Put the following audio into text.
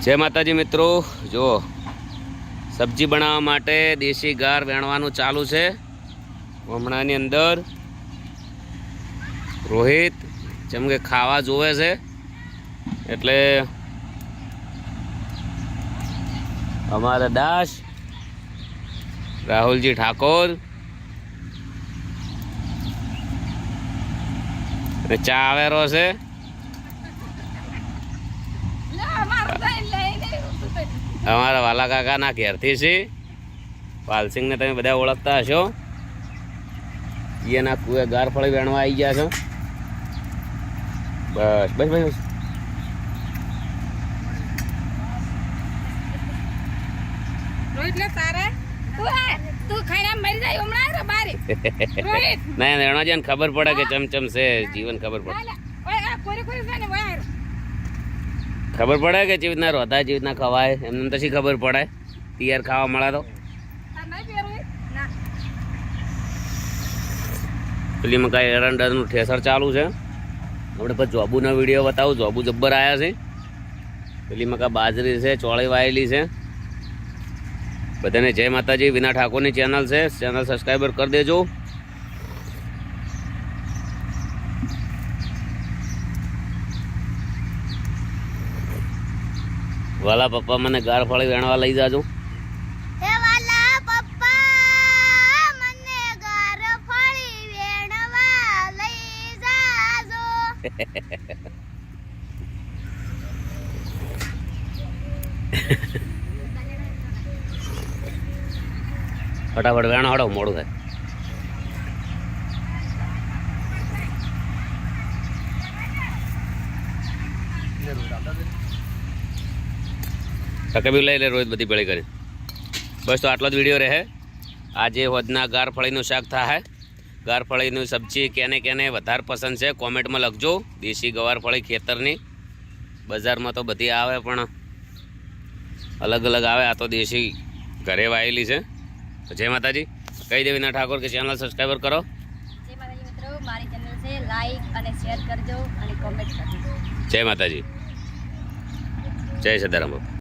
जय माताजी मित्रों, जो सब्जी बनावा माटे देशी गार वेणवानुं चालू है। हमणांनी अंदर रोहित जेम के खावा जोवे छे एटले अमारा दास राहुलजी ठाकोर चा आवेरो छे। अमारा वाला काका ना घेरथी छे। पालसिंग ने तमे बधा ओळखता हशो। ये ना कुए गारफળી वेणवा आई गया छो। बस बस बस रोहित ले तारे तू खाना मर जाई हमणा रे बारे रोहित नहीं रेणा जी खबर पड़े के चमचम से जीवन खबर पड़े। ओए आ कोरे कोरे से ने वायर खबर पड़े के जीवना रोता है जीवना खवाए एमने तशी खबर पड़े तैयार खावा मळे तो नहीं पे रोहित ना पेली में कई एरंडाનું ઠેસર चालू है। આપણે પછી જોબુનો વિડીયો બતાવું। જોબુ જબ્બર આયા છે। પેલી મકા બાજરી છે, ચોળી વાયેલી છે। બધાને જય માતાજી। વિના ઠાકોરની ચેનલ છે, ચેનલ સબસ્ક્રાઈબર કરી દેજો। વાલા પપ્પા મને ગારફળી વેણવા લઈ જાજો। હે વાલા પપ્પા મને ગારફળી વેણવા લઈ જાજો। फटाफट वेणा हड़ो मोड़ू है। टके भी लई ले रोज बधी भेड़ी करी। बस तो आटलो ज विडियो रहे। आज होजना गारफळीनुं शाक थाय। गारफळीनुं सब्जी केने केने वधार पसंद है कॉमेंट में लखजो। देशी गवारफળી खेतरनी बजार में तो बधी आवे पण अलग अलग आवे। आ तो देशी घरे वायेली है। तो जय माताजी। कही दे विना ठाकोर के चैनल सब्सक्राइबर करो। जय माताजी मित्रों, मारी चैनल से लाइक और शेयर करजो और कमेंट करजो। जय माताजी। जय सदाराम।